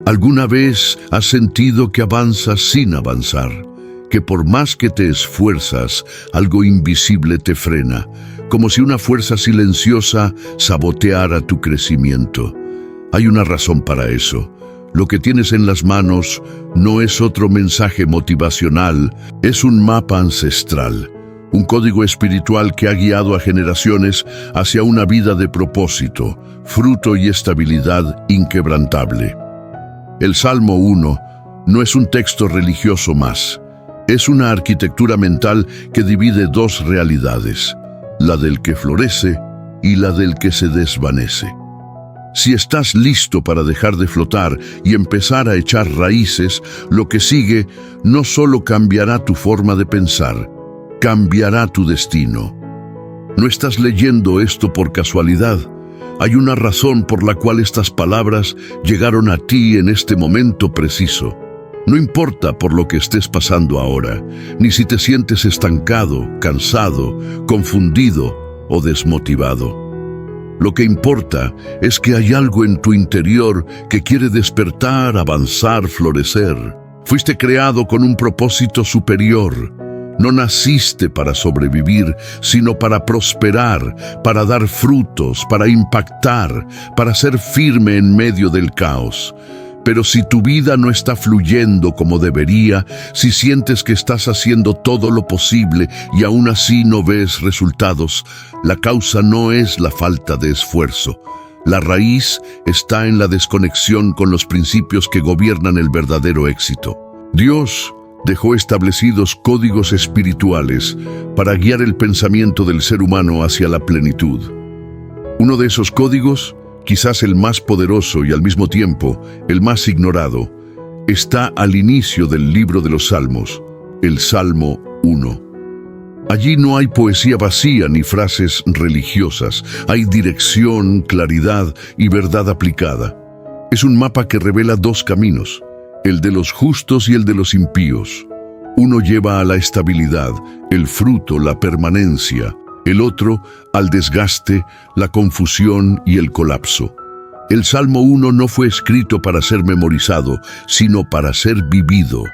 ¿Alguna vez has sentido que avanzas sin avanzar? Que por más que te esfuerzas, algo invisible te frena, como si una fuerza silenciosa saboteara tu crecimiento. Hay una razón para eso. Lo que tienes en las manos no es otro mensaje motivacional, es un mapa ancestral, un código espiritual que ha guiado a generaciones hacia una vida de propósito, fruto y estabilidad inquebrantable. El Salmo 1 no es un texto religioso más, es una arquitectura mental que divide dos realidades, la del que florece y la del que se desvanece. Si estás listo para dejar de flotar y empezar a echar raíces, lo que sigue no solo cambiará tu forma de pensar, cambiará tu destino. No estás leyendo esto por casualidad. Hay una razón por la cual estas palabras llegaron a ti en este momento preciso. No importa por lo que estés pasando ahora, ni si te sientes estancado, cansado, confundido o desmotivado. Lo que importa es que hay algo en tu interior que quiere despertar, avanzar, florecer. Fuiste creado con un propósito superior. No naciste para sobrevivir, sino para prosperar, para dar frutos, para impactar, para ser firme en medio del caos. Pero si tu vida no está fluyendo como debería, si sientes que estás haciendo todo lo posible y aún así no ves resultados, la causa no es la falta de esfuerzo. La raíz está en la desconexión con los principios que gobiernan el verdadero éxito. Dios dejó establecidos códigos espirituales para guiar el pensamiento del ser humano hacia la plenitud. Uno de esos códigos, quizás el más poderoso y al mismo tiempo el más ignorado, está al inicio del libro de los Salmos, el Salmo 1. Allí no hay poesía vacía ni frases religiosas, hay dirección, claridad y verdad aplicada. Es un mapa que revela dos caminos, el de los justos y el de los impíos. Uno lleva a la estabilidad, el fruto, la permanencia. El otro al desgaste, la confusión y el colapso. El Salmo 1 no fue escrito para ser memorizado, sino para ser vivido.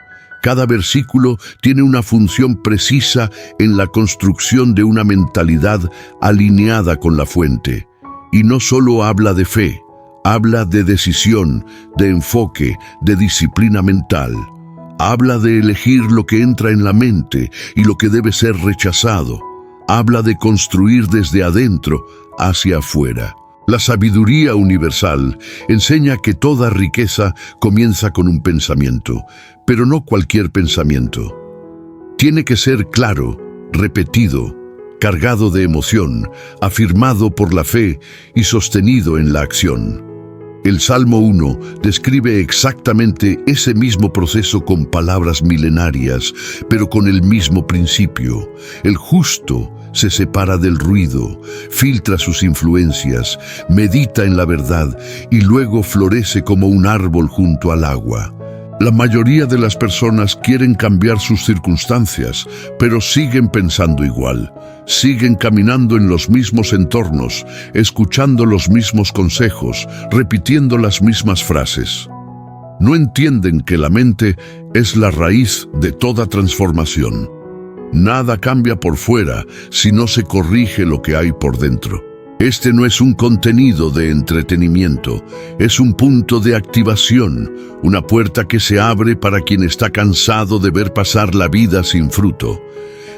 Cada versículo tiene una función precisa en la construcción de una mentalidad alineada con la fuente. Y no solo habla de fe, habla de decisión, de enfoque, de disciplina mental. Habla de elegir lo que entra en la mente y lo que debe ser rechazado. Habla de construir desde adentro hacia afuera. La sabiduría universal enseña que toda riqueza comienza con un pensamiento, pero no cualquier pensamiento. Tiene que ser claro, repetido, cargado de emoción, afirmado por la fe y sostenido en la acción. El Salmo 1 describe exactamente ese mismo proceso con palabras milenarias, pero con el mismo principio. El justo se separa del ruido, filtra sus influencias, medita en la verdad y luego florece como un árbol junto al agua. La mayoría de las personas quieren cambiar sus circunstancias, pero siguen pensando igual. Siguen caminando en los mismos entornos, escuchando los mismos consejos, repitiendo las mismas frases. No entienden que la mente es la raíz de toda transformación. Nada cambia por fuera si no se corrige lo que hay por dentro. Este no es un contenido de entretenimiento, es un punto de activación, una puerta que se abre para quien está cansado de ver pasar la vida sin fruto.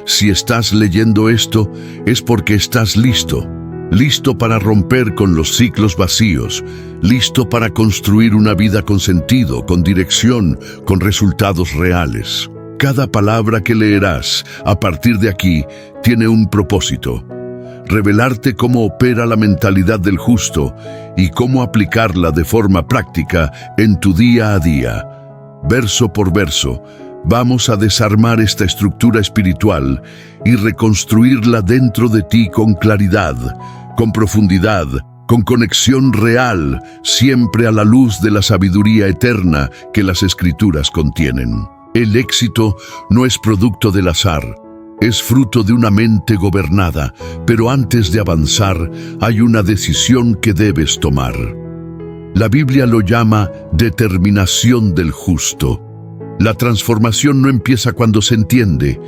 Si estás leyendo esto, es porque estás listo. Listo para romper con los ciclos vacíos, listo para construir una vida con sentido, con dirección, con resultados reales. Cada palabra que leerás a partir de aquí tiene un propósito: revelarte cómo opera la mentalidad del justo y cómo aplicarla de forma práctica en tu día a día. Verso por verso, vamos a desarmar esta estructura espiritual y reconstruirla dentro de ti con claridad, con profundidad, con conexión real, siempre a la luz de la sabiduría eterna que las Escrituras contienen. El éxito no es producto del azar, es fruto de una mente gobernada, pero antes de avanzar hay una decisión que debes tomar. La Biblia lo llama determinación del justo. La transformación no empieza cuando se entiende,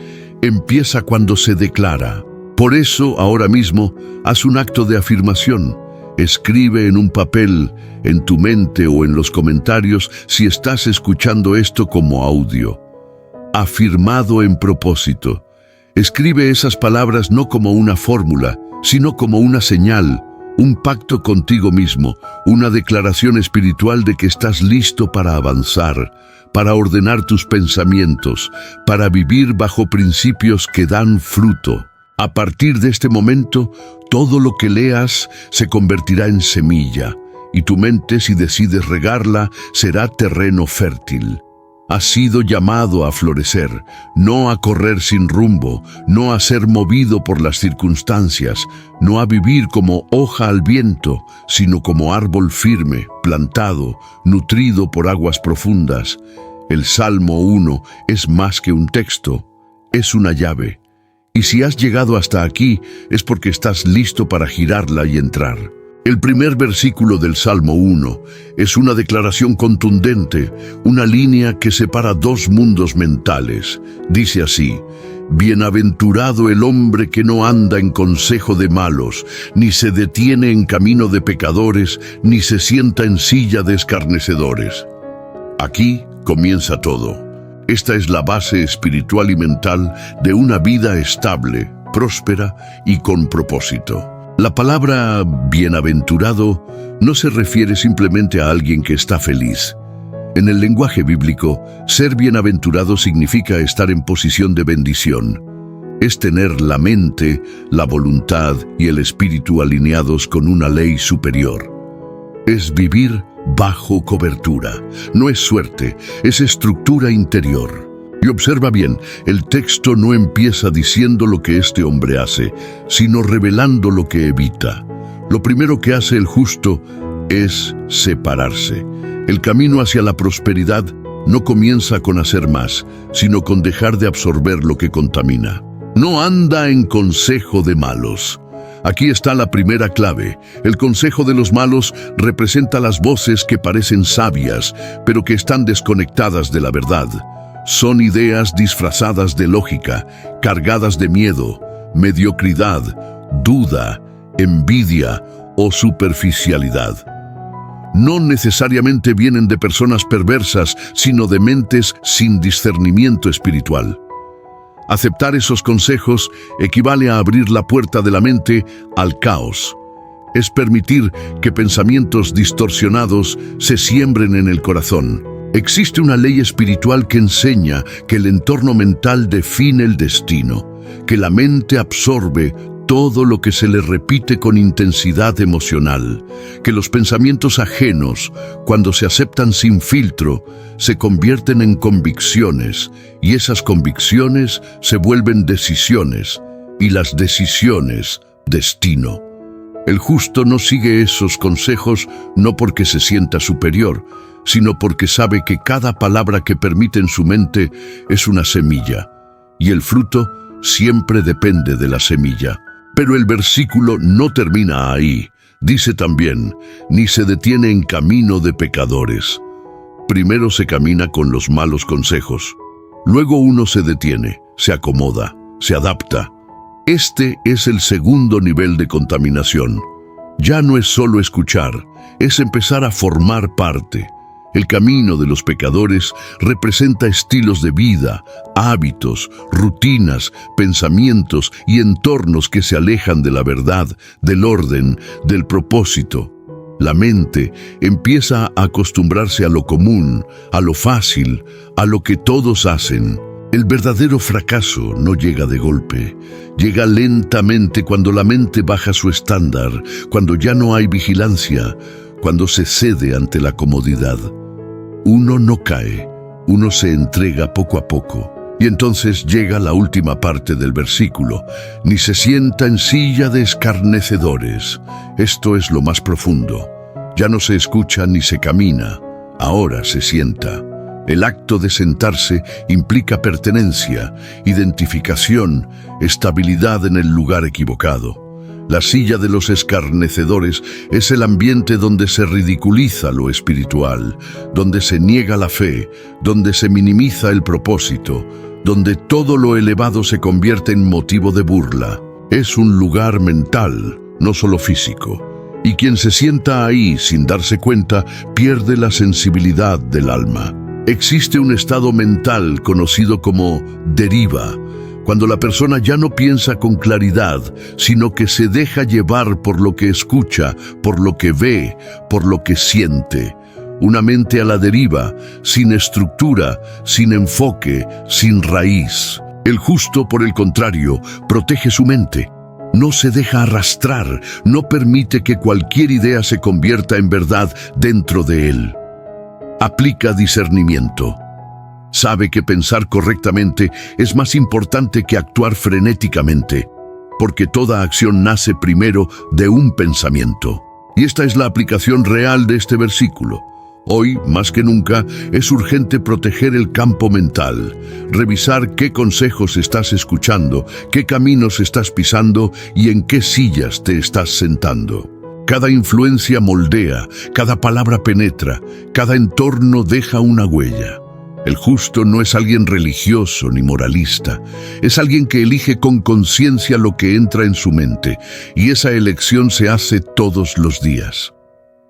empieza cuando se declara. Por eso, ahora mismo, haz un acto de afirmación. Escribe en un papel, en tu mente o en los comentarios si estás escuchando esto como audio. Afirmado en propósito. Escribe esas palabras no como una fórmula, sino como una señal, un pacto contigo mismo, una declaración espiritual de que estás listo para avanzar, para ordenar tus pensamientos, para vivir bajo principios que dan fruto. A partir de este momento, todo lo que leas se convertirá en semilla, y tu mente, si decides regarla, será terreno fértil. Has sido llamado a florecer, no a correr sin rumbo, no a ser movido por las circunstancias, no a vivir como hoja al viento, sino como árbol firme, plantado, nutrido por aguas profundas. El Salmo 1 es más que un texto, es una llave. Y si has llegado hasta aquí, es porque estás listo para girarla y entrar. El primer versículo del Salmo 1 es una declaración contundente, una línea que separa dos mundos mentales. Dice así: Bienaventurado el hombre que no anda en consejo de malos, ni se detiene en camino de pecadores, ni se sienta en silla de escarnecedores. Aquí comienza todo. Esta es la base espiritual y mental de una vida estable, próspera y con propósito. La palabra bienaventurado no se refiere simplemente a alguien que está feliz. En el lenguaje bíblico, ser bienaventurado significa estar en posición de bendición. Es tener la mente, la voluntad y el espíritu alineados con una ley superior. Es vivir bajo cobertura. No es suerte, es estructura interior. Y observa bien, el texto no empieza diciendo lo que este hombre hace, sino revelando lo que evita. Lo primero que hace el justo es separarse. El camino hacia la prosperidad no comienza con hacer más, sino con dejar de absorber lo que contamina. No anda en consejo de malos. Aquí está la primera clave. El consejo de los malos representa las voces que parecen sabias, pero que están desconectadas de la verdad. Son ideas disfrazadas de lógica, cargadas de miedo, mediocridad, duda, envidia o superficialidad. No necesariamente vienen de personas perversas, sino de mentes sin discernimiento espiritual. Aceptar esos consejos equivale a abrir la puerta de la mente al caos. Es permitir que pensamientos distorsionados se siembren en el corazón. Existe una ley espiritual que enseña que el entorno mental define el destino, que la mente absorbe todo lo que se le repite con intensidad emocional, que los pensamientos ajenos, cuando se aceptan sin filtro, se convierten en convicciones, y esas convicciones se vuelven decisiones, y las decisiones, destino. El justo no sigue esos consejos no porque se sienta superior, sino porque sabe que cada palabra que permite en su mente es una semilla, y el fruto siempre depende de la semilla. Pero el versículo no termina ahí. Dice también, ni se detiene en camino de pecadores. Primero se camina con los malos consejos. Luego uno se detiene, se acomoda, se adapta. Este es el segundo nivel de contaminación. Ya no es solo escuchar, es empezar a formar parte. El camino de los pecadores representa estilos de vida, hábitos, rutinas, pensamientos y entornos que se alejan de la verdad, del orden, del propósito. La mente empieza a acostumbrarse a lo común, a lo fácil, a lo que todos hacen. El verdadero fracaso no llega de golpe, llega lentamente cuando la mente baja su estándar, cuando ya no hay vigilancia, cuando se cede ante la comodidad. Uno no cae, uno se entrega poco a poco. Y entonces llega la última parte del versículo, ni se sienta en silla de escarnecedores. Esto es lo más profundo. Ya no se escucha ni se camina, ahora se sienta. El acto de sentarse implica pertenencia, identificación, estabilidad en el lugar equivocado. La silla de los escarnecedores es el ambiente donde se ridiculiza lo espiritual, donde se niega la fe, donde se minimiza el propósito, donde todo lo elevado se convierte en motivo de burla. Es un lugar mental, no solo físico. Y quien se sienta ahí sin darse cuenta pierde la sensibilidad del alma. Existe un estado mental conocido como deriva, cuando la persona ya no piensa con claridad, sino que se deja llevar por lo que escucha, por lo que ve, por lo que siente. Una mente a la deriva, sin estructura, sin enfoque, sin raíz. El justo, por el contrario, protege su mente. No se deja arrastrar, no permite que cualquier idea se convierta en verdad dentro de él. Aplica discernimiento. Sabe que pensar correctamente es más importante que actuar frenéticamente, porque toda acción nace primero de un pensamiento. Y esta es la aplicación real de este versículo. Hoy, más que nunca, es urgente proteger el campo mental, revisar qué consejos estás escuchando, qué caminos estás pisando y en qué sillas te estás sentando. Cada influencia moldea, cada palabra penetra, cada entorno deja una huella. El justo no es alguien religioso ni moralista, es alguien que elige con conciencia lo que entra en su mente, y esa elección se hace todos los días.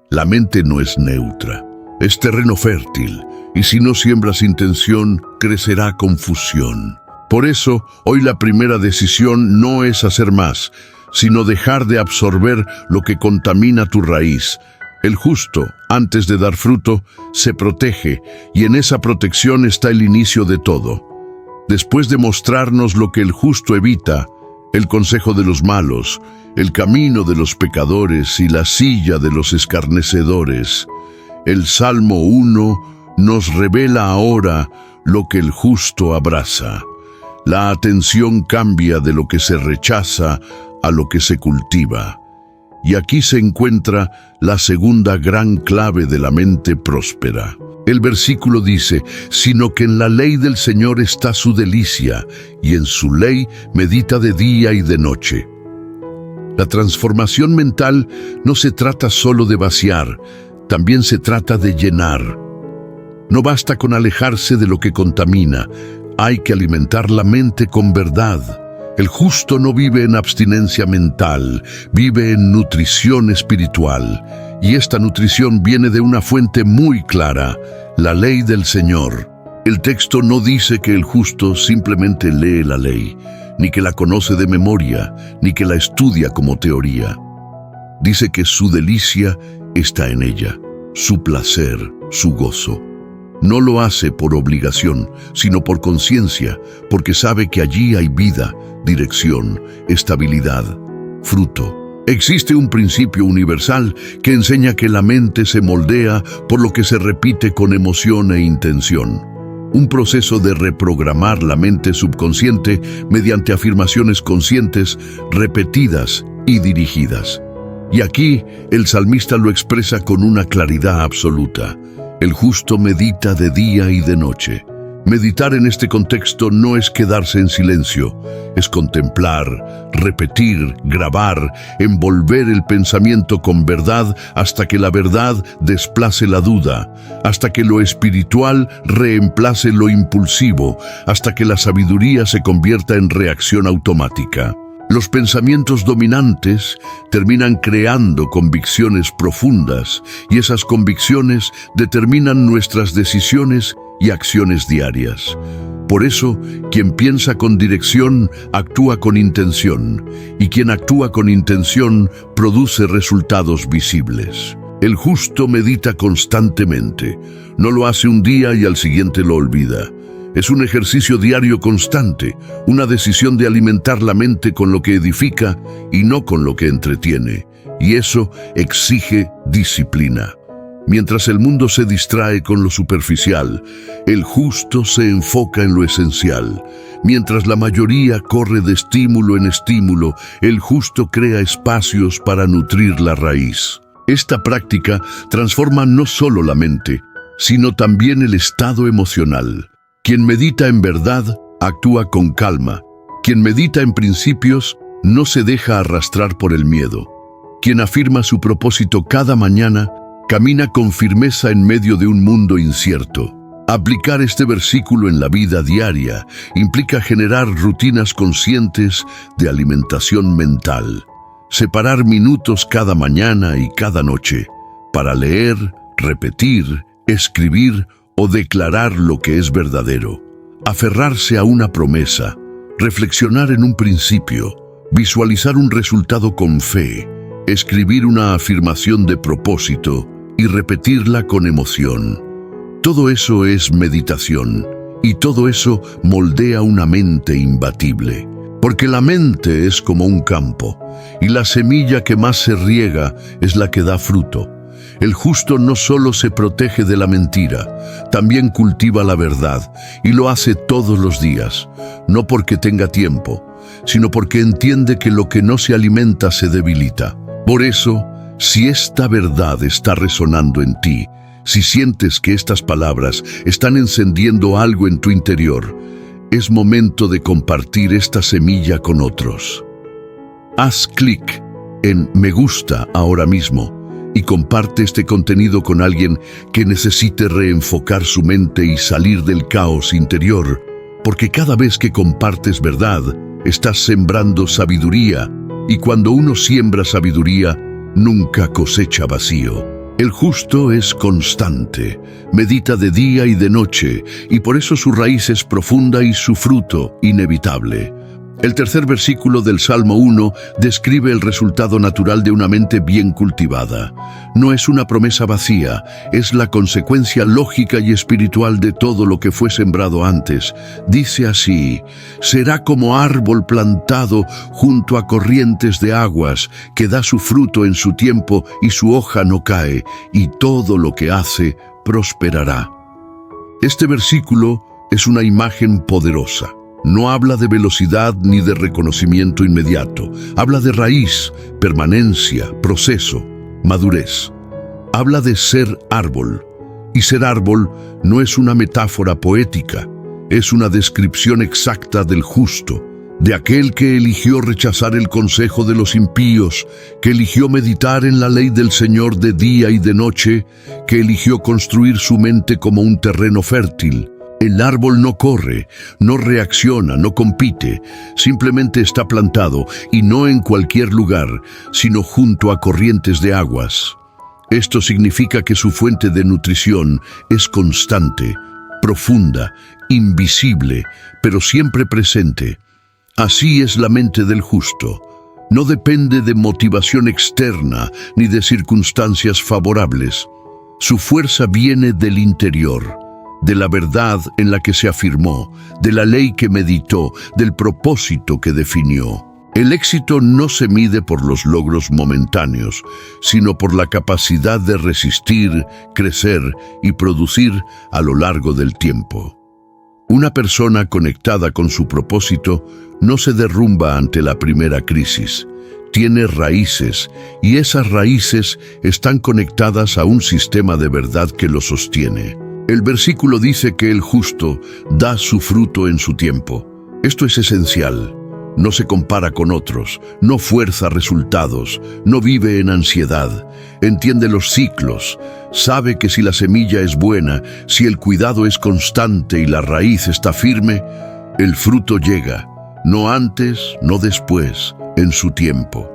La mente no es neutra. Es terreno fértil, y si no siembras intención, crecerá confusión. Por eso, hoy la primera decisión no es hacer más, sino dejar de absorber lo que contamina tu raíz. El justo, antes de dar fruto, se protege, y en esa protección está el inicio de todo. Después de mostrarnos lo que el justo evita, el consejo de los malos, el camino de los pecadores y la silla de los escarnecedores, el Salmo 1 nos revela ahora lo que el justo abraza. La atención cambia de lo que se rechaza a lo que se cultiva. Y aquí se encuentra la segunda gran clave de la mente próspera. El versículo dice, sino que en la ley del Señor está su delicia, y en su ley medita de día y de noche. La transformación mental no se trata solo de vaciar, también se trata de llenar. No basta con alejarse de lo que contamina, hay que alimentar la mente con verdad. El justo no vive en abstinencia mental, vive en nutrición espiritual. Y esta nutrición viene de una fuente muy clara, la ley del Señor. El texto no dice que el justo simplemente lee la ley, ni que la conoce de memoria, ni que la estudia como teoría. Dice que su delicia está en ella, su placer, su gozo. No lo hace por obligación, sino por conciencia, porque sabe que allí hay vida, dirección, estabilidad, fruto. Existe un principio universal que enseña que la mente se moldea por lo que se repite con emoción e intención. Un proceso de reprogramar la mente subconsciente mediante afirmaciones conscientes, repetidas y dirigidas. Y aquí el salmista lo expresa con una claridad absoluta. El justo medita de día y de noche. Meditar en este contexto no es quedarse en silencio, es contemplar, repetir, grabar, envolver el pensamiento con verdad hasta que la verdad desplace la duda, hasta que lo espiritual reemplace lo impulsivo, hasta que la sabiduría se convierta en reacción automática. Los pensamientos dominantes terminan creando convicciones profundas y esas convicciones determinan nuestras decisiones y acciones diarias. Por eso, quien piensa con dirección actúa con intención y quien actúa con intención produce resultados visibles. El justo medita constantemente, no lo hace un día y al siguiente lo olvida. Es un ejercicio diario constante, una decisión de alimentar la mente con lo que edifica y no con lo que entretiene. Y eso exige disciplina. Mientras el mundo se distrae con lo superficial, el justo se enfoca en lo esencial. Mientras la mayoría corre de estímulo en estímulo, el justo crea espacios para nutrir la raíz. Esta práctica transforma no solo la mente, sino también el estado emocional. Quien medita en verdad, actúa con calma. Quien medita en principios, no se deja arrastrar por el miedo. Quien afirma su propósito cada mañana, camina con firmeza en medio de un mundo incierto. Aplicar este versículo en la vida diaria implica generar rutinas conscientes de alimentación mental. Separar minutos cada mañana y cada noche para leer, repetir, escribir o declarar lo que es verdadero. Aferrarse a una promesa, reflexionar en un principio, visualizar un resultado con fe, escribir una afirmación de propósito y repetirla con emoción. Todo eso es meditación y todo eso moldea una mente imbatible. Porque la mente es como un campo y la semilla que más se riega es la que da fruto. El justo no solo se protege de la mentira, también cultiva la verdad y lo hace todos los días, no porque tenga tiempo, sino porque entiende que lo que no se alimenta se debilita. Por eso, si esta verdad está resonando en ti, si sientes que estas palabras están encendiendo algo en tu interior, es momento de compartir esta semilla con otros. Haz clic en Me gusta ahora mismo y comparte este contenido con alguien que necesite reenfocar su mente y salir del caos interior, porque cada vez que compartes verdad, estás sembrando sabiduría, y cuando uno siembra sabiduría, nunca cosecha vacío. El justo es constante, medita de día y de noche, y por eso su raíz es profunda y su fruto inevitable. El tercer versículo del Salmo 1 describe el resultado natural de una mente bien cultivada. No es una promesa vacía, es la consecuencia lógica y espiritual de todo lo que fue sembrado antes. Dice así: será como árbol plantado junto a corrientes de aguas, que da su fruto en su tiempo y su hoja no cae, y todo lo que hace prosperará. Este versículo es una imagen poderosa. No habla de velocidad ni de reconocimiento inmediato. Habla de raíz, permanencia, proceso, madurez. Habla de ser árbol. Y ser árbol no es una metáfora poética, es una descripción exacta del justo, de aquel que eligió rechazar el consejo de los impíos, que eligió meditar en la ley del Señor de día y de noche, que eligió construir su mente como un terreno fértil. El árbol no corre, no reacciona, no compite, simplemente está plantado, y no en cualquier lugar, sino junto a corrientes de aguas. Esto significa que su fuente de nutrición es constante, profunda, invisible, pero siempre presente. Así es la mente del justo. No depende de motivación externa ni de circunstancias favorables. Su fuerza viene del interior, de la verdad en la que se afirmó, de la ley que meditó, del propósito que definió. El éxito no se mide por los logros momentáneos, sino por la capacidad de resistir, crecer y producir a lo largo del tiempo. Una persona conectada con su propósito no se derrumba ante la primera crisis. Tiene raíces, y esas raíces están conectadas a un sistema de verdad que lo sostiene. El versículo dice que el justo da su fruto en su tiempo. Esto es esencial. No se compara con otros, no fuerza resultados, no vive en ansiedad. Entiende los ciclos, sabe que si la semilla es buena, si el cuidado es constante y la raíz está firme, el fruto llega, no antes, no después, en su tiempo.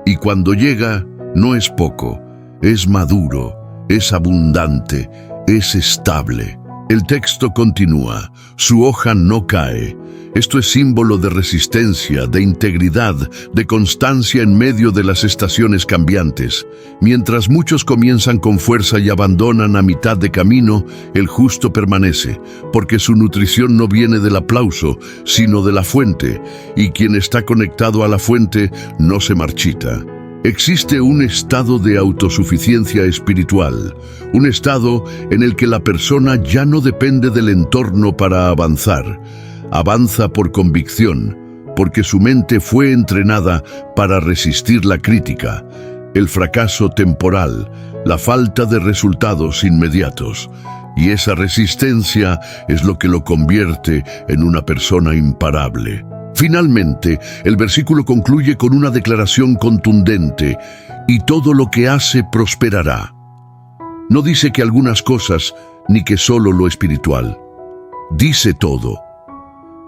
Y cuando llega, no es poco, es maduro, es abundante, es estable. El texto continúa: su hoja no cae. Esto es símbolo de resistencia, de integridad, de constancia en medio de las estaciones cambiantes. Mientras muchos comienzan con fuerza y abandonan a mitad de camino, el justo permanece, porque su nutrición no viene del aplauso, sino de la fuente, y quien está conectado a la fuente no se marchita. Existe un estado de autosuficiencia espiritual, un estado en el que la persona ya no depende del entorno para avanzar. Avanza por convicción, porque su mente fue entrenada para resistir la crítica, el fracaso temporal, la falta de resultados inmediatos. Y esa resistencia es lo que lo convierte en una persona imparable. Finalmente, el versículo concluye con una declaración contundente: y todo lo que hace prosperará. No dice que algunas cosas, ni que solo lo espiritual. Dice todo.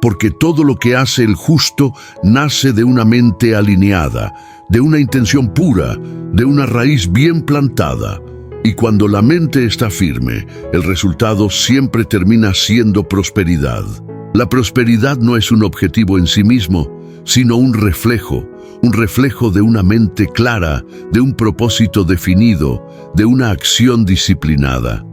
Porque todo lo que hace el justo nace de una mente alineada, de una intención pura, de una raíz bien plantada. Y cuando la mente está firme, el resultado siempre termina siendo prosperidad. La prosperidad no es un objetivo en sí mismo, sino un reflejo de una mente clara, de un propósito definido, de una acción disciplinada.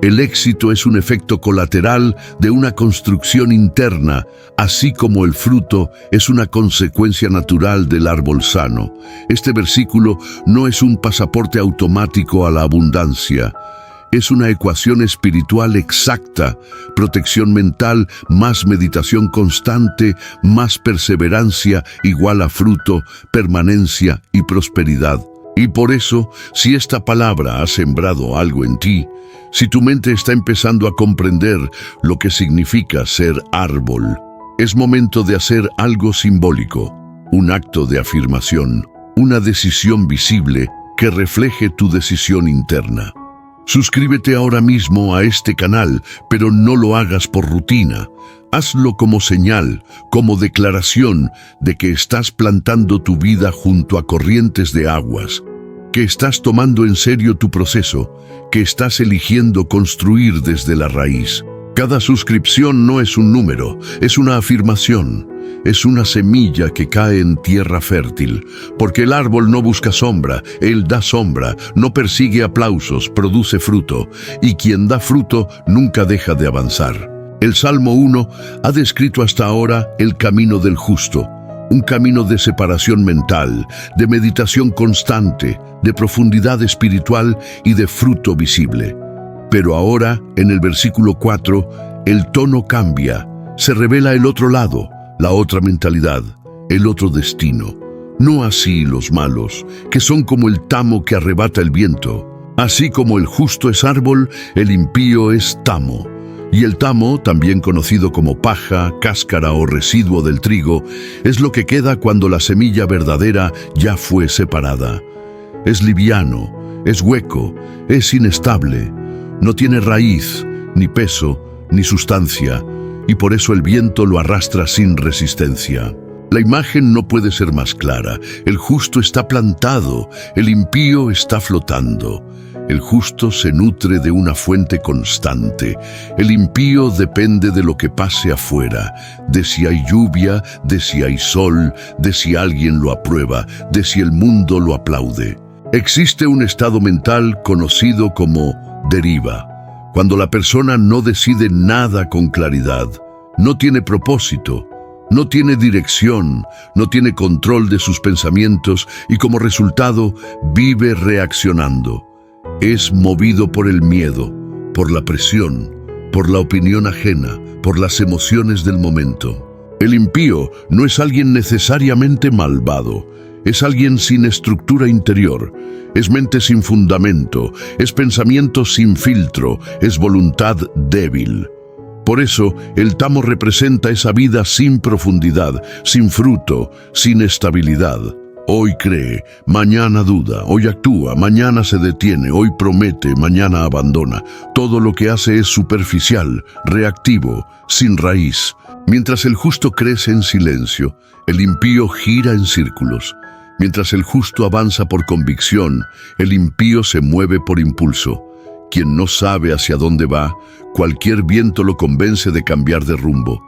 El éxito es un efecto colateral de una construcción interna, así como el fruto es una consecuencia natural del árbol sano. Este versículo no es un pasaporte automático a la abundancia. Es una ecuación espiritual exacta: protección mental más meditación constante, más perseverancia igual a fruto, permanencia y prosperidad. Y por eso, si esta palabra ha sembrado algo en ti, si tu mente está empezando a comprender lo que significa ser árbol, es momento de hacer algo simbólico, un acto de afirmación, una decisión visible que refleje tu decisión interna. Suscríbete ahora mismo a este canal, pero no lo hagas por rutina. Hazlo como señal, como declaración de que estás plantando tu vida junto a corrientes de aguas, que estás tomando en serio tu proceso, que estás eligiendo construir desde la raíz. Cada suscripción no es un número, es una afirmación. Es una semilla que cae en tierra fértil, porque el árbol no busca sombra, él da sombra, no persigue aplausos, produce fruto, y quien da fruto nunca deja de avanzar. El Salmo 1 ha descrito hasta ahora el camino del justo, un camino de separación mental, de meditación constante, de profundidad espiritual y de fruto visible. Pero ahora, en el versículo 4, el tono cambia, se revela el otro lado, la otra mentalidad, el otro destino. No así los malos, que son como el tamo que arrebata el viento. Así como el justo es árbol, el impío es tamo. Y el tamo, también conocido como paja, cáscara o residuo del trigo, es lo que queda cuando la semilla verdadera ya fue separada. Es liviano, es hueco, es inestable, no tiene raíz, ni peso, ni sustancia, y por eso el viento lo arrastra sin resistencia. La imagen no puede ser más clara. El justo está plantado, el impío está flotando. El justo se nutre de una fuente constante. El impío depende de lo que pase afuera, de si hay lluvia, de si hay sol, de si alguien lo aprueba, de si el mundo lo aplaude. Existe un estado mental conocido como deriva. Cuando la persona no decide nada con claridad, no tiene propósito, no tiene dirección, no tiene control de sus pensamientos y como resultado vive reaccionando. Es movido por el miedo, por la presión, por la opinión ajena, por las emociones del momento. El impío no es alguien necesariamente malvado, es alguien sin estructura interior, es mente sin fundamento, es pensamiento sin filtro, es voluntad débil. Por eso, el tamo representa esa vida sin profundidad, sin fruto, sin estabilidad. Hoy cree, mañana duda, hoy actúa, mañana se detiene, hoy promete, mañana abandona. Todo lo que hace es superficial, reactivo, sin raíz. Mientras el justo crece en silencio, el impío gira en círculos. Mientras el justo avanza por convicción, el impío se mueve por impulso. Quien no sabe hacia dónde va, cualquier viento lo convence de cambiar de rumbo.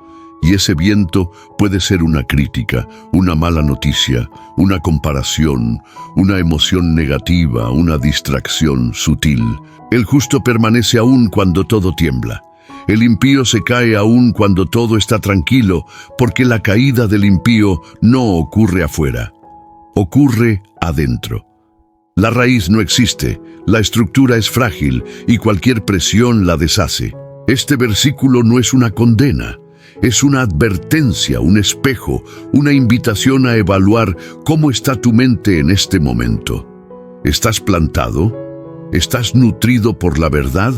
Y ese viento puede ser una crítica, una mala noticia, una comparación, una emoción negativa, una distracción sutil. El justo permanece aún cuando todo tiembla. El impío se cae aún cuando todo está tranquilo, porque la caída del impío no ocurre afuera, ocurre adentro. La raíz no existe, la estructura es frágil y cualquier presión la deshace. Este versículo no es una condena, es una advertencia, un espejo, una invitación a evaluar cómo está tu mente en este momento. ¿Estás plantado? ¿Estás nutrido por la verdad?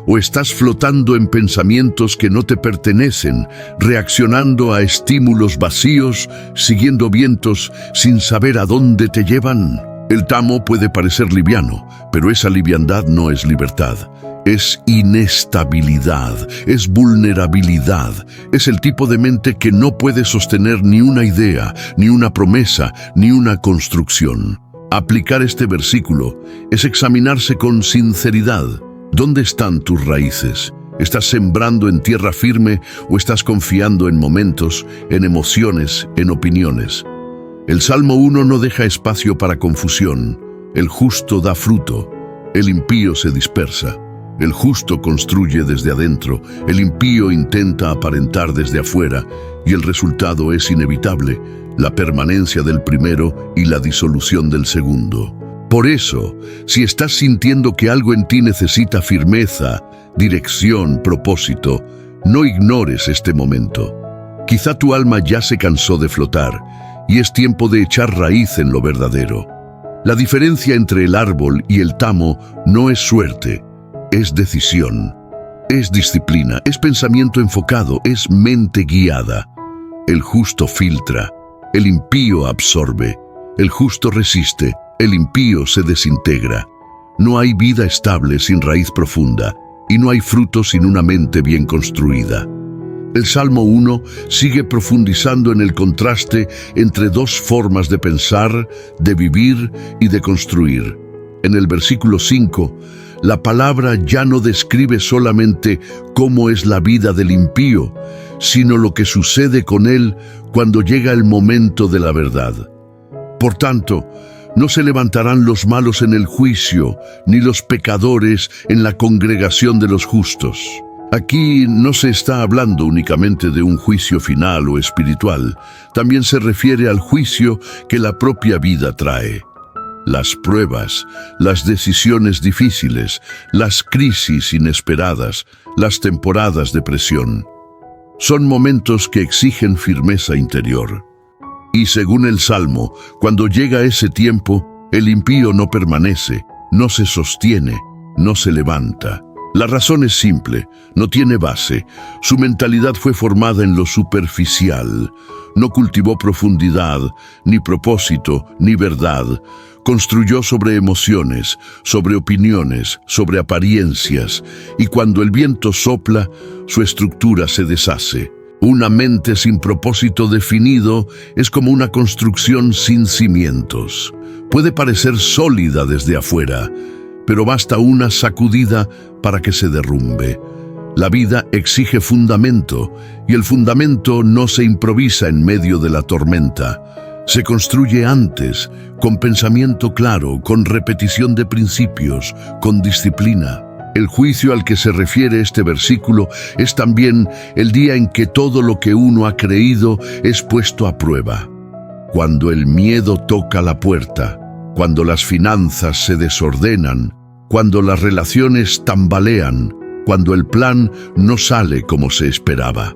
¿O estás flotando en pensamientos que no te pertenecen, reaccionando a estímulos vacíos, siguiendo vientos sin saber a dónde te llevan? El tamo puede parecer liviano, pero esa liviandad no es libertad. Es inestabilidad, es vulnerabilidad, es el tipo de mente que no puede sostener ni una idea, ni una promesa, ni una construcción. Aplicar este versículo es examinarse con sinceridad. ¿Dónde están tus raíces? ¿Estás sembrando en tierra firme o estás confiando en momentos, en emociones, en opiniones? El Salmo 1 no deja espacio para confusión. El justo da fruto, el impío se dispersa. El justo construye desde adentro, el impío intenta aparentar desde afuera, y el resultado es inevitable, la permanencia del primero y la disolución del segundo. Por eso, si estás sintiendo que algo en ti necesita firmeza, dirección, propósito, no ignores este momento. Quizá tu alma ya se cansó de flotar, y es tiempo de echar raíz en lo verdadero. La diferencia entre el árbol y el tamo no es suerte, es decisión, es disciplina, es pensamiento enfocado, es mente guiada. El justo filtra, el impío absorbe, el justo resiste, el impío se desintegra. No hay vida estable sin raíz profunda, y no hay fruto sin una mente bien construida. El Salmo 1 sigue profundizando en el contraste entre dos formas de pensar, de vivir y de construir. En el versículo 5, la palabra ya no describe solamente cómo es la vida del impío, sino lo que sucede con él cuando llega el momento de la verdad. Por tanto, no se levantarán los malos en el juicio, ni los pecadores en la congregación de los justos. Aquí no se está hablando únicamente de un juicio final o espiritual, también se refiere al juicio que la propia vida trae. Las pruebas, las decisiones difíciles, las crisis inesperadas, las temporadas de presión. Son momentos que exigen firmeza interior. Y según el Salmo, cuando llega ese tiempo, el impío no permanece, no se sostiene, no se levanta. La razón es simple, no tiene base. Su mentalidad fue formada en lo superficial. No cultivó profundidad, ni propósito, ni verdad. Construyó sobre emociones, sobre opiniones, sobre apariencias, y cuando el viento sopla, su estructura se deshace. Una mente sin propósito definido es como una construcción sin cimientos. Puede parecer sólida desde afuera, pero basta una sacudida para que se derrumbe. La vida exige fundamento, y el fundamento no se improvisa en medio de la tormenta. Se construye antes, con pensamiento claro, con repetición de principios, con disciplina. El juicio al que se refiere este versículo es también el día en que todo lo que uno ha creído es puesto a prueba. Cuando el miedo toca la puerta, cuando las finanzas se desordenan, cuando las relaciones tambalean, cuando el plan no sale como se esperaba.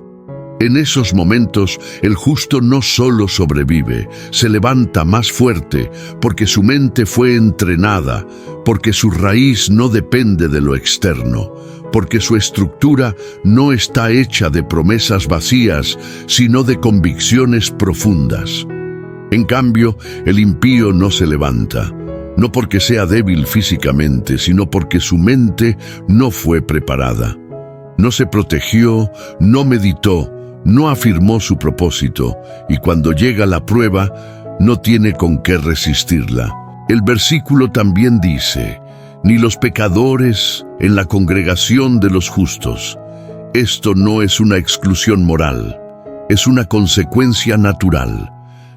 En esos momentos, el justo no solo sobrevive, se levanta más fuerte, porque su mente fue entrenada, porque su raíz no depende de lo externo, porque su estructura no está hecha de promesas vacías, sino de convicciones profundas. En cambio, el impío no se levanta, no porque sea débil físicamente, sino porque su mente no fue preparada. No se protegió, no meditó, no afirmó su propósito, y cuando llega la prueba, no tiene con qué resistirla. El versículo también dice, ni los pecadores en la congregación de los justos. Esto no es una exclusión moral, es una consecuencia natural.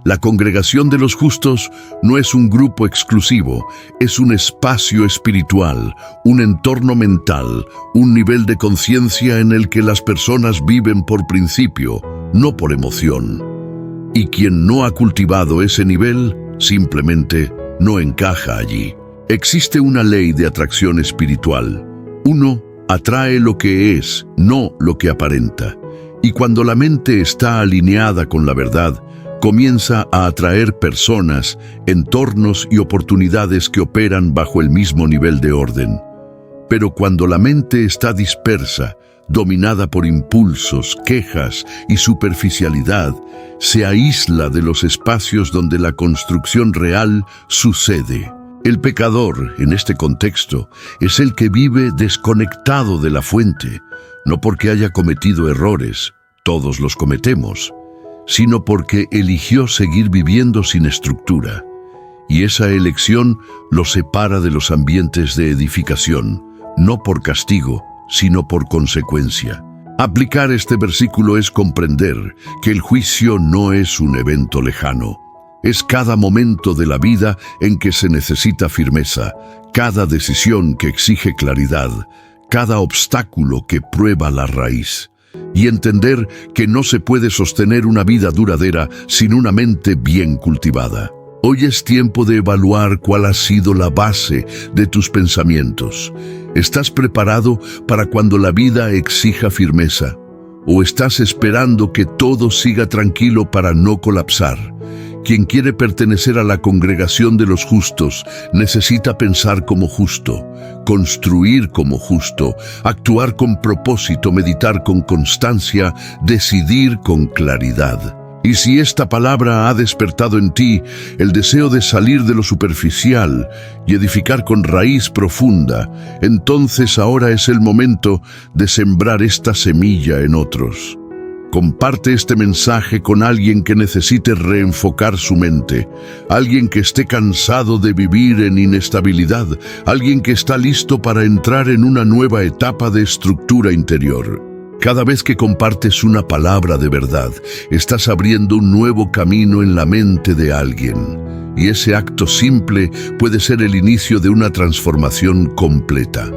La congregación de los justos no es un grupo exclusivo, es un espacio espiritual, un entorno mental, un nivel de conciencia en el que las personas viven por principio, no por emoción. Y quien no ha cultivado ese nivel, simplemente no encaja allí. Existe una ley de atracción espiritual. Uno atrae lo que es, no lo que aparenta. Y cuando la mente está alineada con la verdad, comienza a atraer personas, entornos y oportunidades que operan bajo el mismo nivel de orden. Pero cuando la mente está dispersa, dominada por impulsos, quejas y superficialidad, se aísla de los espacios donde la construcción real sucede. El pecador, en este contexto, es el que vive desconectado de la fuente, no porque haya cometido errores, todos los cometemos, sino porque eligió seguir viviendo sin estructura. Y esa elección lo separa de los ambientes de edificación, no por castigo, sino por consecuencia. Aplicar este versículo es comprender que el juicio no es un evento lejano. Es cada momento de la vida en que se necesita firmeza, cada decisión que exige claridad, cada obstáculo que prueba la raíz. Y entender que no se puede sostener una vida duradera sin una mente bien cultivada. Hoy es tiempo de evaluar cuál ha sido la base de tus pensamientos. ¿Estás preparado para cuando la vida exija firmeza? ¿O estás esperando que todo siga tranquilo para no colapsar? Quien quiere pertenecer a la congregación de los justos necesita pensar como justo, construir como justo, actuar con propósito, meditar con constancia, decidir con claridad. Y si esta palabra ha despertado en ti el deseo de salir de lo superficial y edificar con raíz profunda, entonces ahora es el momento de sembrar esta semilla en otros. Comparte este mensaje con alguien que necesite reenfocar su mente, alguien que esté cansado de vivir en inestabilidad, alguien que está listo para entrar en una nueva etapa de estructura interior. Cada vez que compartes una palabra de verdad, estás abriendo un nuevo camino en la mente de alguien. Y ese acto simple puede ser el inicio de una transformación completa.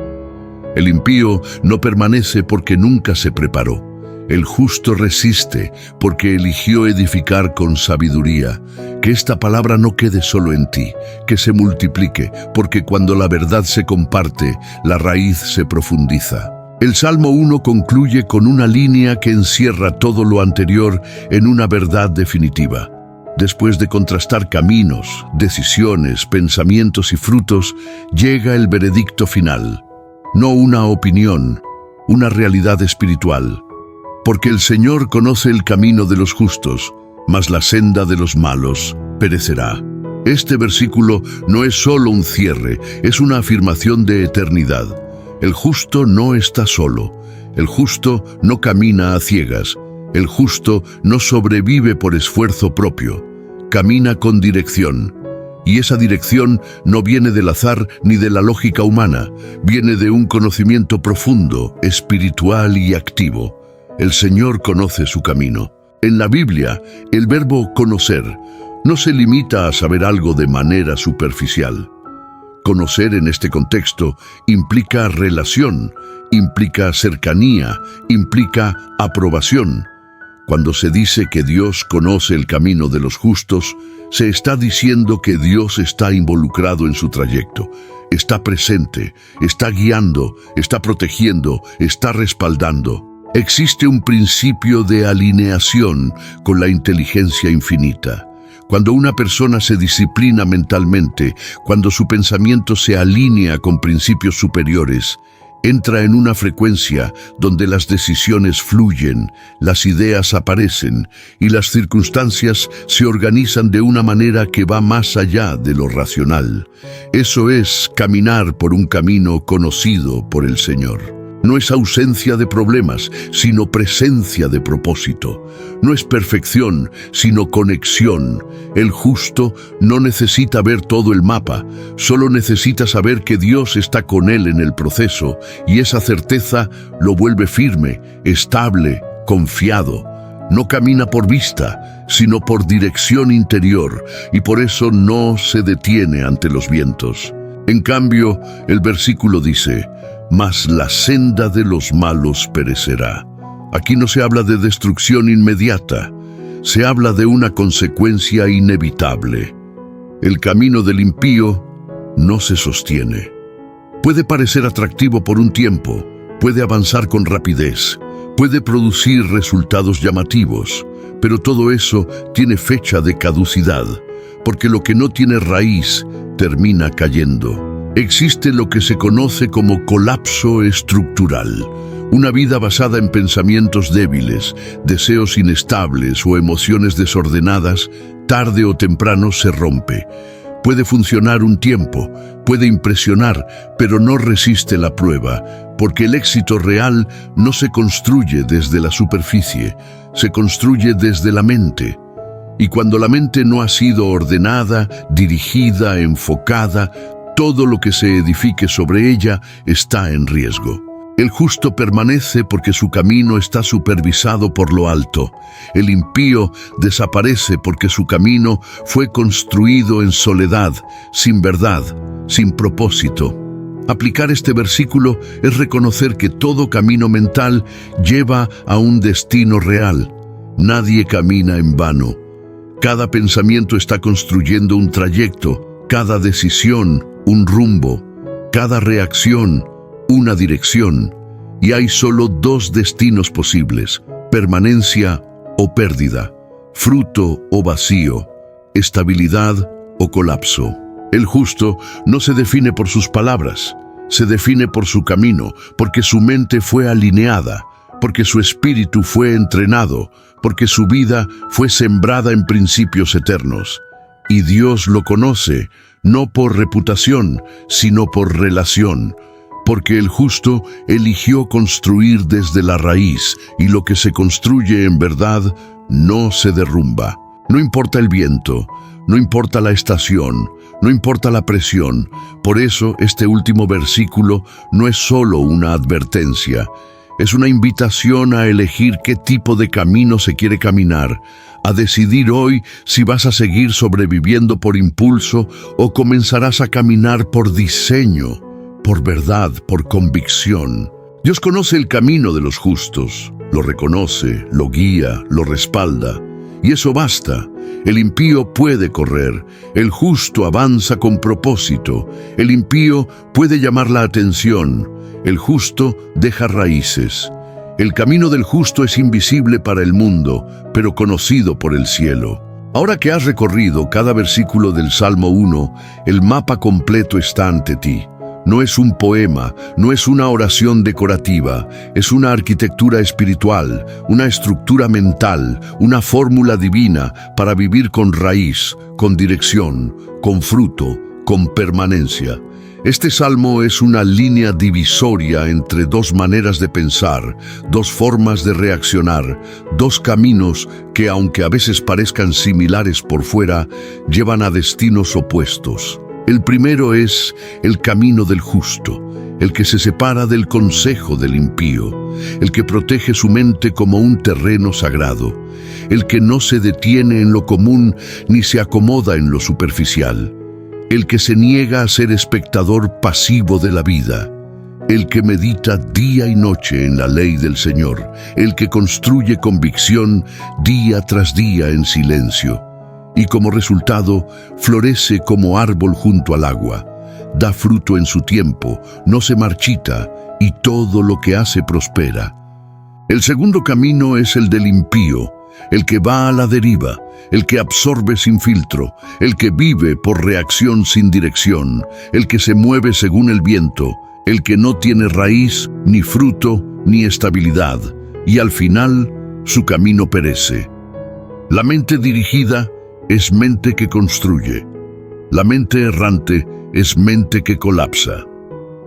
El impío no permanece porque nunca se preparó. El justo resiste porque eligió edificar con sabiduría. Que esta palabra no quede solo en ti, que se multiplique, porque cuando la verdad se comparte, la raíz se profundiza. El Salmo 1 concluye con una línea que encierra todo lo anterior en una verdad definitiva. Después de contrastar caminos, decisiones, pensamientos y frutos, llega el veredicto final. No una opinión, una realidad espiritual. Porque el Señor conoce el camino de los justos, mas la senda de los malos perecerá. Este versículo no es solo un cierre, es una afirmación de eternidad. El justo no está solo, el justo no camina a ciegas, el justo no sobrevive por esfuerzo propio, camina con dirección. Y esa dirección no viene del azar ni de la lógica humana, viene de un conocimiento profundo, espiritual y activo. El Señor conoce su camino. En la Biblia, el verbo conocer no se limita a saber algo de manera superficial. Conocer en este contexto implica relación, implica cercanía, implica aprobación. Cuando se dice que Dios conoce el camino de los justos, se está diciendo que Dios está involucrado en su trayecto, está presente, está guiando, está protegiendo, está respaldando. Existe un principio de alineación con la inteligencia infinita. Cuando una persona se disciplina mentalmente, cuando su pensamiento se alinea con principios superiores, entra en una frecuencia donde las decisiones fluyen, las ideas aparecen y las circunstancias se organizan de una manera que va más allá de lo racional. Eso es caminar por un camino conocido por el Señor. No es ausencia de problemas, sino presencia de propósito. No es perfección, sino conexión. El justo no necesita ver todo el mapa, solo necesita saber que Dios está con él en el proceso, y esa certeza lo vuelve firme, estable, confiado. No camina por vista, sino por dirección interior, y por eso no se detiene ante los vientos. En cambio, el versículo dice: mas la senda de los malos perecerá. Aquí no se habla de destrucción inmediata, se habla de una consecuencia inevitable. El camino del impío no se sostiene. Puede parecer atractivo por un tiempo, puede avanzar con rapidez, puede producir resultados llamativos, pero todo eso tiene fecha de caducidad, porque lo que no tiene raíz termina cayendo. Existe lo que se conoce como colapso estructural. Una vida basada en pensamientos débiles, deseos inestables o emociones desordenadas, tarde o temprano se rompe. Puede funcionar un tiempo, puede impresionar, pero no resiste la prueba, porque el éxito real no se construye desde la superficie, se construye desde la mente. Y cuando la mente no ha sido ordenada, dirigida, enfocada, todo lo que se edifique sobre ella está en riesgo. El justo permanece porque su camino está supervisado por lo alto. El impío desaparece porque su camino fue construido en soledad, sin verdad, sin propósito. Aplicar este versículo es reconocer que todo camino mental lleva a un destino real. Nadie camina en vano. Cada pensamiento está construyendo un trayecto, cada decisión, un rumbo, cada reacción, una dirección, y hay solo dos destinos posibles: permanencia o pérdida, fruto o vacío, estabilidad o colapso. El justo no se define por sus palabras, se define por su camino, porque su mente fue alineada, porque su espíritu fue entrenado, porque su vida fue sembrada en principios eternos. Y Dios lo conoce, no por reputación, sino por relación, porque el justo eligió construir desde la raíz, y lo que se construye en verdad no se derrumba. No importa el viento, no importa la estación, no importa la presión. Por eso este último versículo no es solo una advertencia, es una invitación a elegir qué tipo de camino se quiere caminar, a decidir hoy si vas a seguir sobreviviendo por impulso o comenzarás a caminar por diseño, por verdad, por convicción. Dios conoce el camino de los justos, lo reconoce, lo guía, lo respalda, y eso basta. El impío puede correr, el justo avanza con propósito, el impío puede llamar la atención, el justo deja raíces. El camino del justo es invisible para el mundo, pero conocido por el cielo. Ahora que has recorrido cada versículo del Salmo 1, el mapa completo está ante ti. No es un poema, no es una oración decorativa, es una arquitectura espiritual, una estructura mental, una fórmula divina para vivir con raíz, con dirección, con fruto, con permanencia. Este salmo es una línea divisoria entre dos maneras de pensar, dos formas de reaccionar, dos caminos que, aunque a veces parezcan similares por fuera, llevan a destinos opuestos. El primero es el camino del justo, el que se separa del consejo del impío, el que protege su mente como un terreno sagrado, el que no se detiene en lo común ni se acomoda en lo superficial, el que se niega a ser espectador pasivo de la vida, el que medita día y noche en la ley del Señor, el que construye convicción día tras día en silencio, y como resultado florece como árbol junto al agua, da fruto en su tiempo, no se marchita, y todo lo que hace prospera. El segundo camino es el del impío, el que va a la deriva, el que absorbe sin filtro, el que vive por reacción sin dirección, el que se mueve según el viento, el que no tiene raíz, ni fruto, ni estabilidad, y al final su camino perece. La mente dirigida es mente que construye. La mente errante es mente que colapsa.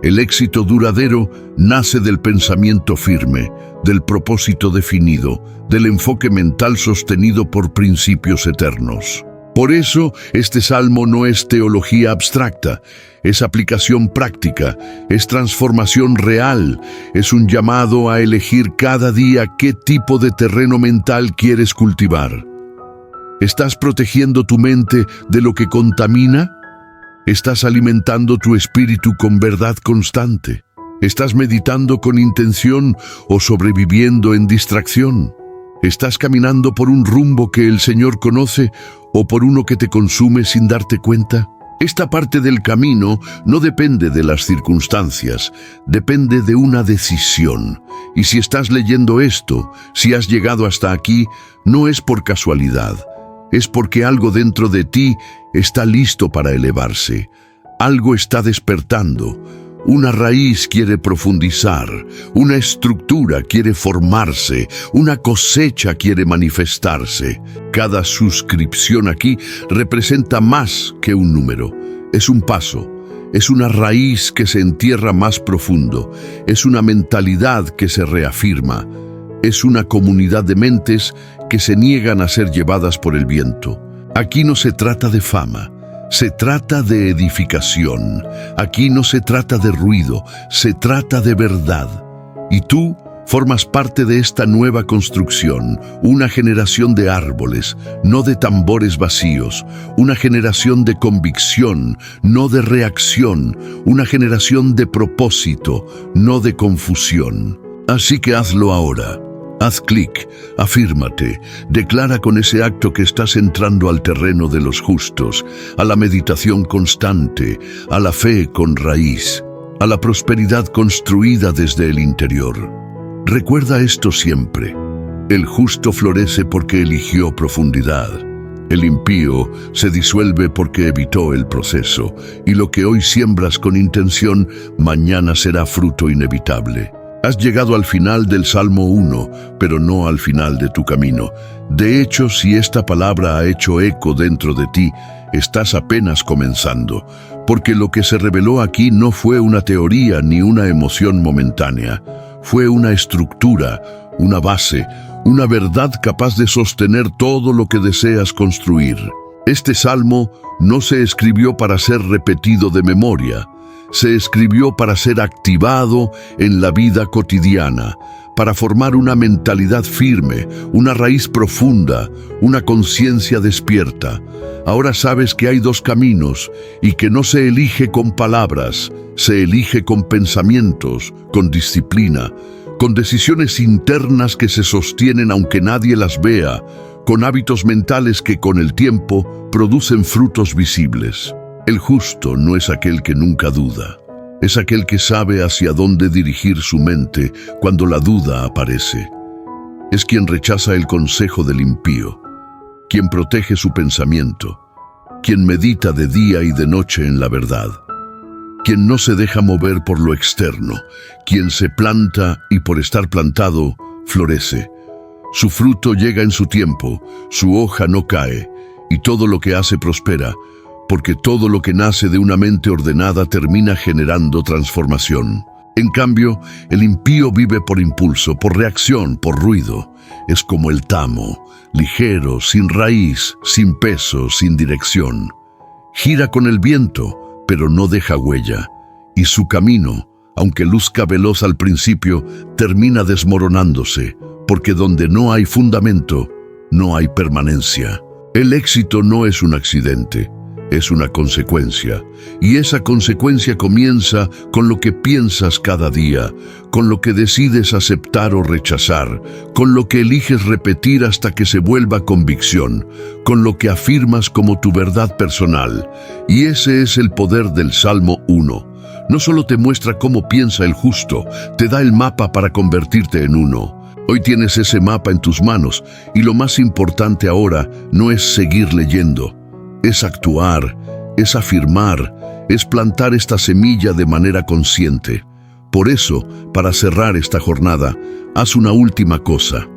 El éxito duradero nace del pensamiento firme, del propósito definido, del enfoque mental sostenido por principios eternos. Por eso, este salmo no es teología abstracta, es aplicación práctica, es transformación real, es un llamado a elegir cada día qué tipo de terreno mental quieres cultivar. ¿Estás protegiendo tu mente de lo que contamina? ¿Estás alimentando tu espíritu con verdad constante? ¿Estás meditando con intención o sobreviviendo en distracción? ¿Estás caminando por un rumbo que el Señor conoce o por uno que te consume sin darte cuenta? Esta parte del camino no depende de las circunstancias, depende de una decisión. Y si estás leyendo esto, si has llegado hasta aquí, no es por casualidad. Es porque algo dentro de ti está listo para elevarse. Algo está despertando. Una raíz quiere profundizar, una estructura quiere formarse, una cosecha quiere manifestarse. Cada suscripción aquí representa más que un número. Es un paso, es una raíz que se entierra más profundo, es una mentalidad que se reafirma, es una comunidad de mentes que se niegan a ser llevadas por el viento. Aquí no se trata de fama. Se trata de edificación. Aquí no se trata de ruido, se trata de verdad. Y tú formas parte de esta nueva construcción, una generación de árboles, no de tambores vacíos, una generación de convicción, no de reacción, una generación de propósito, no de confusión. Así que hazlo ahora. Haz clic, afírmate, declara con ese acto que estás entrando al terreno de los justos, a la meditación constante, a la fe con raíz, a la prosperidad construida desde el interior. Recuerda esto siempre. El justo florece porque eligió profundidad. El impío se disuelve porque evitó el proceso, y lo que hoy siembras con intención, mañana será fruto inevitable. Has llegado al final del Salmo 1, pero no al final de tu camino. De hecho, si esta palabra ha hecho eco dentro de ti, estás apenas comenzando, porque lo que se reveló aquí no fue una teoría ni una emoción momentánea. Fue una estructura, una base, una verdad capaz de sostener todo lo que deseas construir. Este salmo no se escribió para ser repetido de memoria. Se escribió para ser activado en la vida cotidiana, para formar una mentalidad firme, una raíz profunda, una conciencia despierta. Ahora sabes que hay dos caminos y que no se elige con palabras, se elige con pensamientos, con disciplina, con decisiones internas que se sostienen aunque nadie las vea, con hábitos mentales que con el tiempo producen frutos visibles. El justo no es aquel que nunca duda, es aquel que sabe hacia dónde dirigir su mente cuando la duda aparece. Es quien rechaza el consejo del impío, quien protege su pensamiento, quien medita de día y de noche en la verdad, quien no se deja mover por lo externo, quien se planta y por estar plantado, florece. Su fruto llega en su tiempo, su hoja no cae, y todo lo que hace prospera, porque todo lo que nace de una mente ordenada termina generando transformación. En cambio, el impío vive por impulso, por reacción, por ruido. Es como el tamo, ligero, sin raíz, sin peso, sin dirección. Gira con el viento, pero no deja huella. Y su camino, aunque luzca veloz al principio, termina desmoronándose, porque donde no hay fundamento, no hay permanencia. El éxito no es un accidente. Es una consecuencia, y esa consecuencia comienza con lo que piensas cada día, con lo que decides aceptar o rechazar, con lo que eliges repetir hasta que se vuelva convicción, con lo que afirmas como tu verdad personal. Y ese es el poder del Salmo 1. No solo te muestra cómo piensa el justo, te da el mapa para convertirte en uno. Hoy tienes ese mapa en tus manos, y lo más importante ahora no es seguir leyendo. Es actuar, es afirmar, es plantar esta semilla de manera consciente. Por eso, para cerrar esta jornada, haz una última cosa.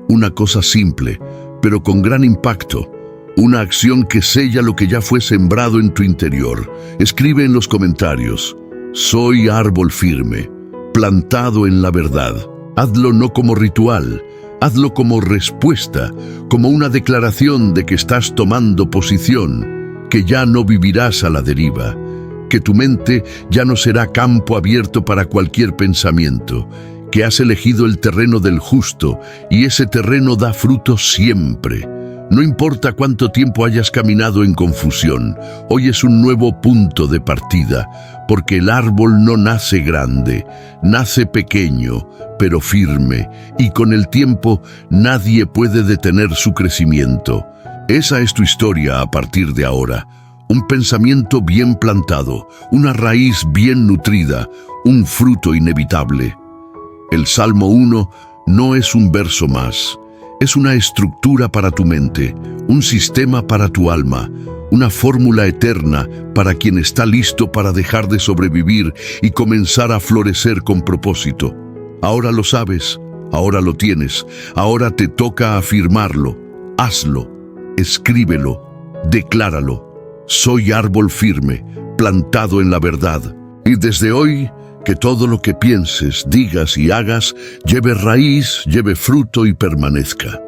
Una cosa simple, pero con gran impacto. Una acción que sella lo que ya fue sembrado en tu interior. Escribe en los comentarios: soy árbol firme, plantado en la verdad. Hazlo no como ritual, hazlo como respuesta, como una declaración de que estás tomando posición, que ya no vivirás a la deriva, que tu mente ya no será campo abierto para cualquier pensamiento, que has elegido el terreno del justo y ese terreno da fruto siempre. No importa cuánto tiempo hayas caminado en confusión, hoy es un nuevo punto de partida, porque el árbol no nace grande, nace pequeño, pero firme, y con el tiempo nadie puede detener su crecimiento. Esa es tu historia a partir de ahora. Un pensamiento bien plantado, una raíz bien nutrida, un fruto inevitable. El Salmo 1 no es un verso más. Es una estructura para tu mente, un sistema para tu alma, una fórmula eterna para quien está listo para dejar de sobrevivir y comenzar a florecer con propósito. Ahora lo sabes, ahora lo tienes, ahora te toca afirmarlo. Hazlo, escríbelo, decláralo. Soy árbol firme, plantado en la verdad. Y desde hoy, que todo lo que pienses, digas y hagas lleve raíz, lleve fruto y permanezca.